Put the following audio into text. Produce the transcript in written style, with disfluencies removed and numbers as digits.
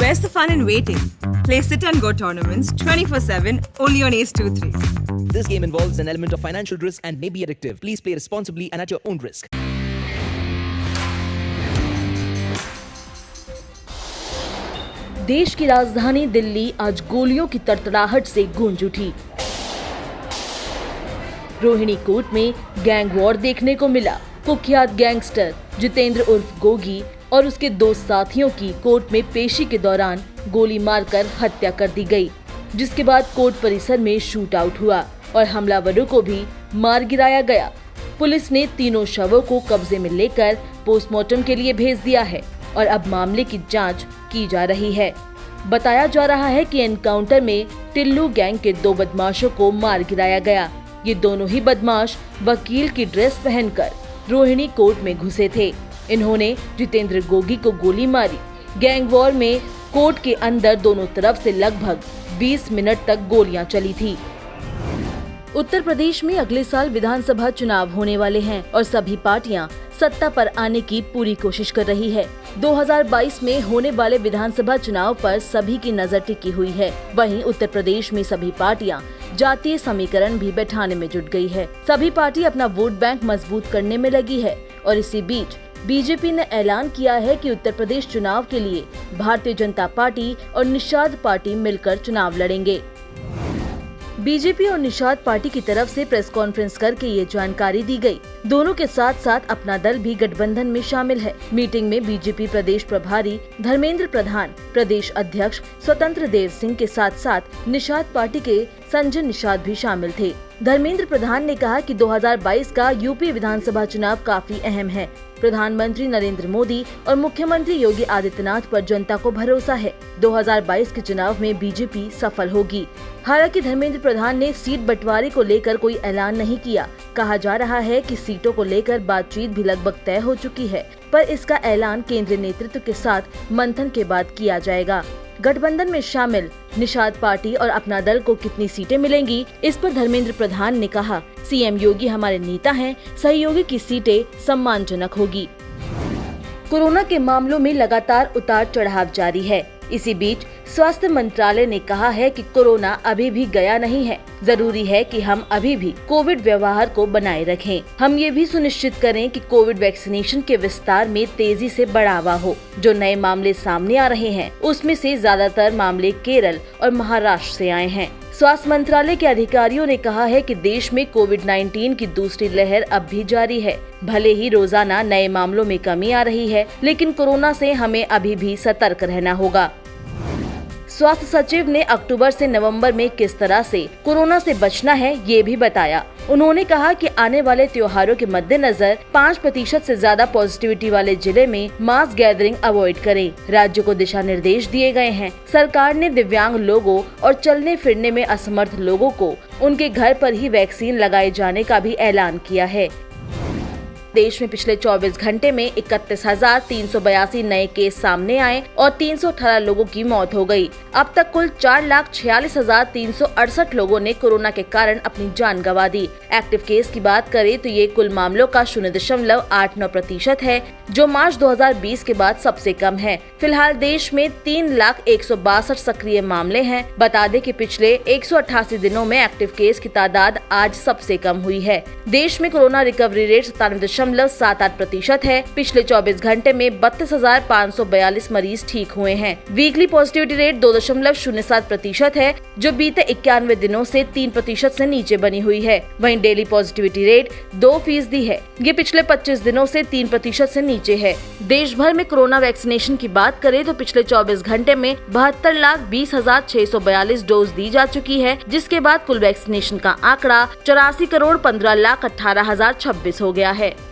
Where's the fun in waiting? Play Sit and Go tournaments 24/7 only on Ace 2-3. This game involves an element of financial risk and may be addictive. Please play responsibly and at your own risk. देश की राजधानी दिल्ली आज गोलियों की तड़तड़ाहट से गूंज उठी। Rohini court में गैंग वॉर देखने को मिला। कुख्यात गैंगस्टर जितेंद्र उर्फ गोगी और उसके दो साथियों की कोर्ट में पेशी के दौरान गोली मारकर हत्या कर दी गई, जिसके बाद कोर्ट परिसर में शूट आउट हुआ और हमलावरों को भी मार गिराया गया। पुलिस ने तीनों शवों को कब्जे में लेकर पोस्टमार्टम के लिए भेज दिया है और अब मामले की जांच की जा रही है। बताया जा रहा है कि एनकाउंटर में टिल्लू गैंग के दो बदमाशों को मार गिराया गया। ये दोनों ही बदमाश वकील की ड्रेस पहनकर रोहिणी कोर्ट में घुसे थे। इन्होंने जितेंद्र गोगी को गोली मारी। गैंग वॉर में कोर्ट के अंदर दोनों तरफ से लगभग 20 मिनट तक गोलियां चली थी। उत्तर प्रदेश में अगले साल विधानसभा चुनाव होने वाले हैं और सभी पार्टियां सत्ता पर आने की पूरी कोशिश कर रही है। 2022 में होने वाले विधानसभा चुनाव पर सभी की नजर टिकी हुई है। वहीं उत्तर प्रदेश में सभी पार्टियां जातीय समीकरण भी बैठाने में जुट गई है। सभी पार्टी अपना वोट बैंक मजबूत करने में लगी है और इसी बीच बीजेपी ने ऐलान किया है कि उत्तर प्रदेश चुनाव के लिए भारतीय जनता पार्टी और निषाद पार्टी मिलकर चुनाव लड़ेंगे। बीजेपी और निषाद पार्टी की तरफ से प्रेस कॉन्फ्रेंस करके ये जानकारी दी गई। दोनों के साथ साथ अपना दल भी गठबंधन में शामिल है। मीटिंग में बीजेपी प्रदेश प्रभारी धर्मेंद्र प्रधान, प्रदेश अध्यक्ष स्वतंत्र देव सिंह के साथ साथ निषाद पार्टी के संजय निषाद भी शामिल थे। धर्मेंद्र प्रधान ने कहा कि 2022 का यूपी विधानसभा चुनाव काफी अहम है। प्रधानमंत्री नरेंद्र मोदी और मुख्यमंत्री योगी आदित्यनाथ पर जनता को भरोसा है। 2022 के चुनाव में बीजेपी सफल होगी। हालांकि धर्मेंद्र प्रधान ने सीट बंटवारे को लेकर कोई ऐलान नहीं किया। कहा जा रहा है कि सीटों को लेकर बातचीत भी लगभग तय हो चुकी है, पर इसका ऐलान केंद्रीय नेतृत्व के साथ मंथन के बाद किया जाएगा। गठबंधन में शामिल निषाद पार्टी और अपना दल को कितनी सीटें मिलेंगी, इस पर धर्मेंद्र प्रधान ने कहा, सीएम योगी हमारे नेता हैं, सहयोगी की सीटें सम्मानजनक होगी। कोरोना के मामलों में लगातार उतार चढ़ाव जारी है। इसी बीच स्वास्थ्य मंत्रालय ने कहा है कि कोरोना अभी भी गया नहीं है। जरूरी है कि हम अभी भी कोविड व्यवहार को बनाए रखें। हम ये भी सुनिश्चित करें कि कोविड वैक्सीनेशन के विस्तार में तेजी से बढ़ावा हो। जो नए मामले सामने आ रहे हैं, उसमें से ज्यादातर मामले केरल और महाराष्ट्र से आए हैं। स्वास्थ्य मंत्रालय के अधिकारियों ने कहा है कि देश में कोविड-19 की दूसरी लहर अब भी जारी है। भले ही रोजाना नए मामलों में कमी आ रही है, लेकिन कोरोना से हमें अभी भी सतर्क रहना होगा। स्वास्थ्य सचिव ने अक्टूबर से नवंबर में किस तरह से कोरोना से बचना है, ये भी बताया। उन्होंने कहा कि आने वाले त्योहारों के मद्देनजर 5% से ज्यादा पॉजिटिविटी वाले जिले में मास गैदरिंग अवॉइड करें। राज्य को दिशा निर्देश दिए गए हैं। सरकार ने दिव्यांग लोगों और चलने फिरने में असमर्थ लोगों को उनके घर पर ही वैक्सीन लगाए जाने का भी ऐलान किया है। देश में पिछले 24 घंटे में 31,382 नए केस सामने आए और 318 लोगों की मौत हो गई। अब तक कुल 4,46,368 लोगों ने कोरोना के कारण अपनी जान गंवा दी। एक्टिव केस की बात करें तो ये कुल मामलों का 0.89% है, जो मार्च 2020 के बाद सबसे कम है। फिलहाल देश में 3,01,62 सक्रिय मामले हैं। बता दें कि पिछले 188 दिनों में एक्टिव केस की तादाद आज सबसे कम हुई है। देश में कोरोना रिकवरी रेट 97.78% है। पिछले 24 घंटे में 32,542 मरीज ठीक हुए हैं। वीकली पॉजिटिविटी रेट 2.07% है, जो बीते 91 दिनों से 3% से नीचे बनी हुई है। वहीं डेली पॉजिटिविटी रेट 2% है। ये पिछले 25 दिनों से 3% से नीचे है। देश भर में कोरोना वैक्सीनेशन की बात करें तो पिछले 24 घंटे में 72,20,642 डोज दी जा चुकी है, जिसके बाद कुल वैक्सीनेशन का आंकड़ा 84,15,18,026 हो गया है।